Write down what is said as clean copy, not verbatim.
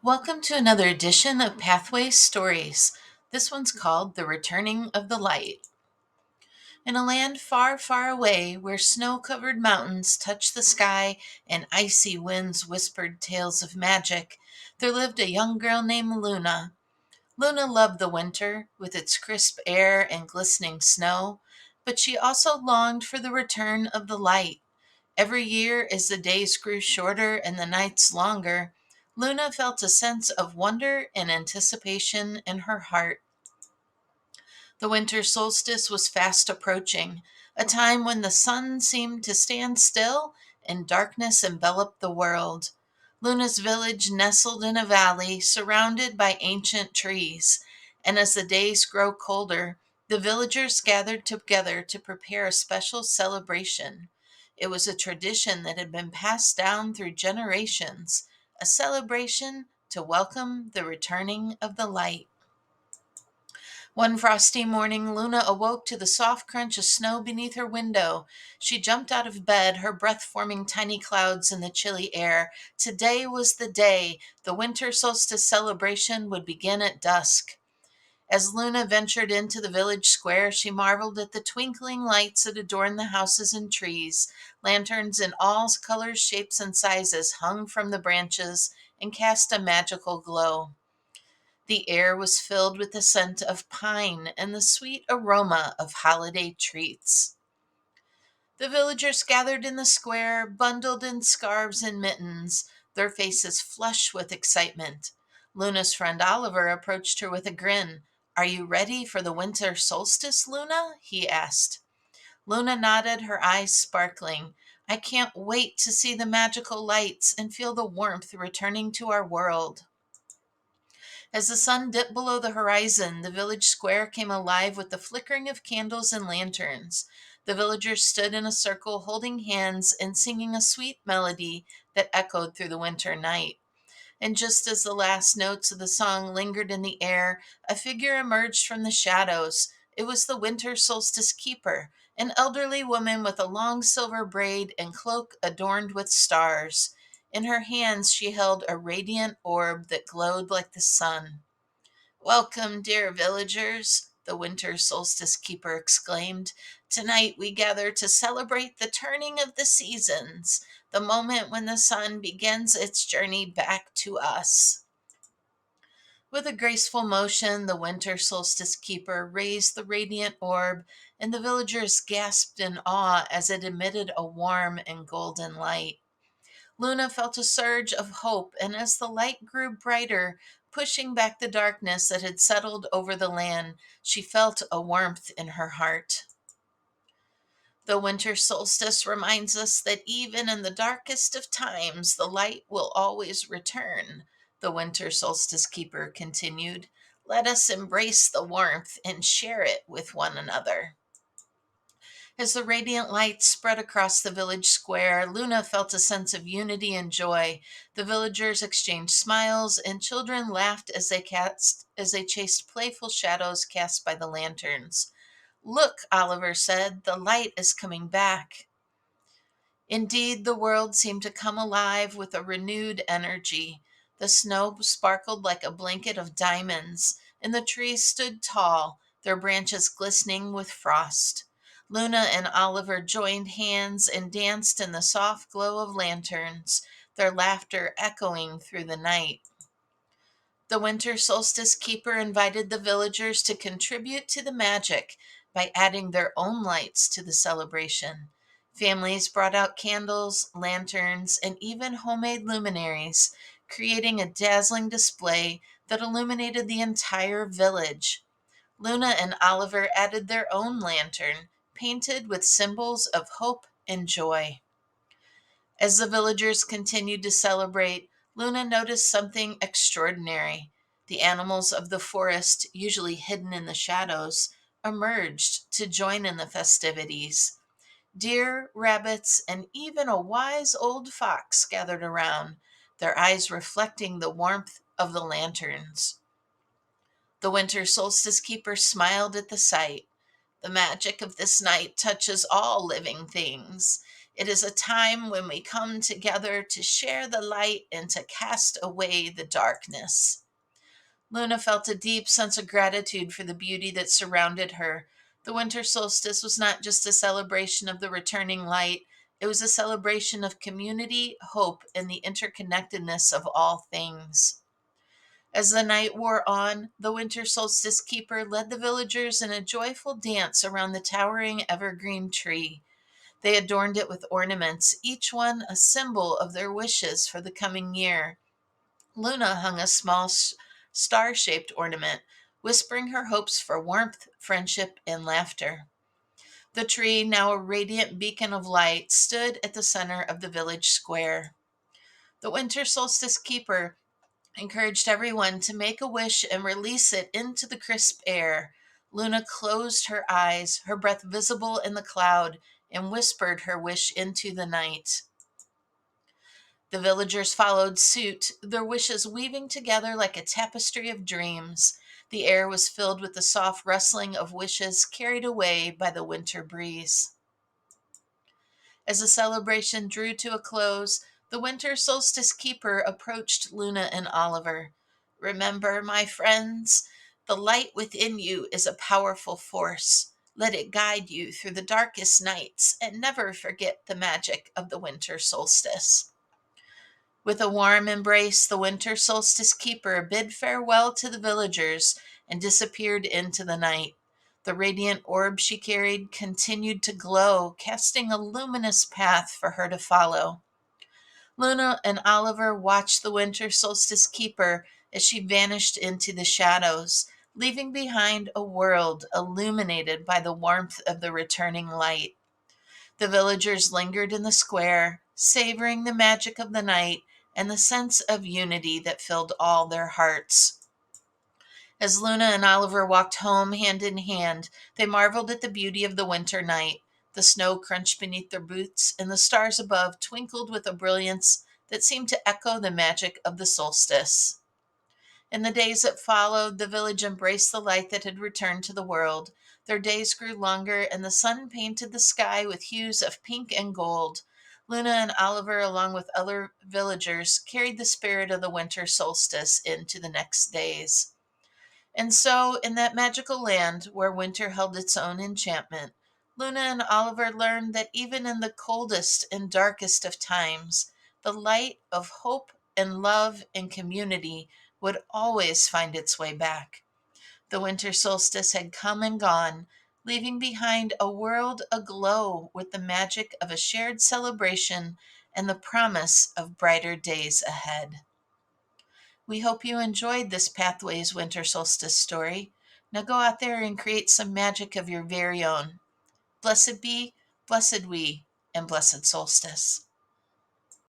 Welcome to another edition of Pathways Stories. This one's called The Returning of the Light. In a land far, far away, where snow covered mountains touched the sky and icy winds whispered tales of magic, there lived a young girl named Luna. Luna loved the winter, with its crisp air and glistening snow, but she also longed for the return of the light. Every year, as the days grew shorter and the nights longer, Luna felt a sense of wonder and anticipation in her heart. The winter solstice was fast approaching, a time when the sun seemed to stand still and darkness enveloped the world. Luna's village nestled in a valley surrounded by ancient trees, and as the days grow colder, the villagers gathered together to prepare a special celebration. It was a tradition that had been passed down through generations, a celebration to welcome the returning of the light. One frosty morning, Luna awoke to the soft crunch of snow beneath her window. She jumped out of bed, her breath forming tiny clouds in the chilly air. Today was the day. The winter solstice celebration would begin at dusk. As Luna ventured into the village square, she marveled at the twinkling lights that adorned the houses and trees. Lanterns in all colors, shapes, and sizes hung from the branches and cast a magical glow. The air was filled with the scent of pine and the sweet aroma of holiday treats. The villagers gathered in the square, bundled in scarves and mittens, their faces flushed with excitement. Luna's friend Oliver approached her with a grin. "Are you ready for the winter solstice, Luna?" he asked. Luna nodded, her eyes sparkling. "I can't wait to see the magical lights and feel the warmth returning to our world." As the sun dipped below the horizon, the village square came alive with the flickering of candles and lanterns. The villagers stood in a circle, holding hands and singing a sweet melody that echoed through the winter night. And just as the last notes of the song lingered in the air, a figure emerged from the shadows. It was the winter solstice keeper, an elderly woman with a long silver braid and cloak adorned with stars. In her hands, she held a radiant orb that glowed like the sun. "Welcome, dear villagers," the winter solstice keeper exclaimed. "Tonight we gather to celebrate the turning of the seasons, the moment when the sun begins its journey back to us." With a graceful motion, the winter solstice keeper raised the radiant orb, and the villagers gasped in awe as it emitted a warm and golden light. Luna felt a surge of hope, and as the light grew brighter, pushing back the darkness that had settled over the land, she felt a warmth in her heart. The winter solstice reminds us that even in the darkest of times, the light will always return, the winter solstice keeper continued. "Let us embrace the warmth and share it with one another." As the radiant light spread across the village square, Luna felt a sense of unity and joy. The villagers exchanged smiles, and children laughed as they chased playful shadows cast by the lanterns. "Look," Oliver said, "the light is coming back." Indeed, the world seemed to come alive with a renewed energy. The snow sparkled like a blanket of diamonds, and the trees stood tall, their branches glistening with frost. Luna and Oliver joined hands and danced in the soft glow of lanterns, their laughter echoing through the night. The winter solstice keeper invited the villagers to contribute to the magic by adding their own lights to the celebration. Families brought out candles, lanterns, and even homemade luminaries, creating a dazzling display that illuminated the entire village. Luna and Oliver added their own lantern, painted with symbols of hope and joy. As the villagers continued to celebrate, Luna noticed something extraordinary. The animals of the forest, usually hidden in the shadows, emerged to join in the festivities. Deer, rabbits, and even a wise old fox gathered around, their eyes reflecting the warmth of the lanterns. The winter solstice keeper smiled at the sight. "The magic of this night touches all living things. It is a time when we come together to share the light and to cast away the darkness. Luna felt a deep sense of gratitude for the beauty that surrounded her. The winter solstice was not just a celebration of the returning light, it was a celebration of community, hope, and the interconnectedness of all things. As the night wore on, the winter solstice keeper led the villagers in a joyful dance around the towering evergreen tree. They adorned it with ornaments, each one a symbol of their wishes for the coming year. Luna hung a small star shaped ornament, whispering her hopes for warmth, friendship, and laughter. The tree, now a radiant beacon of light, stood at the center of the village square. The winter solstice keeper encouraged everyone to make a wish and release it into the crisp air. Luna closed her eyes, her breath visible in the cloud, and whispered her wish into the night. The villagers followed suit, their wishes weaving together like a tapestry of dreams. The air was filled with the soft rustling of wishes carried away by the winter breeze. As the celebration drew to a close, the winter solstice keeper approached Luna and Oliver. Remember, my friends, the light within you is a powerful force. Let it guide you through the darkest nights and never forget the magic of the winter solstice. With a warm embrace, the winter solstice keeper bid farewell to the villagers and disappeared into the night. The radiant orb she carried continued to glow, casting a luminous path for her to follow. Luna and Oliver watched the winter solstice keeper as she vanished into the shadows, leaving behind a world illuminated by the warmth of the returning light. The villagers lingered in the square, savoring the magic of the night and the sense of unity that filled all their hearts. As Luna and Oliver walked home hand in hand, they marveled at the beauty of the winter night. The snow crunched beneath their boots, and the stars above twinkled with a brilliance that seemed to echo the magic of the solstice. In the days that followed, the village embraced the light that had returned to the world. Their days grew longer, and the sun painted the sky with hues of pink and gold. Luna and Oliver, along with other villagers, carried the spirit of the winter solstice into the next days. And so, in that magical land where winter held its own enchantment, Luna and Oliver learned that even in the coldest and darkest of times, the light of hope and love and community would always find its way back. The winter solstice had come and gone, leaving behind a world aglow with the magic of a shared celebration and the promise of brighter days ahead. We hope you enjoyed this Pathways Winter Solstice story. Now go out there and create some magic of your very own. Blessed be, blessed we, and blessed solstice.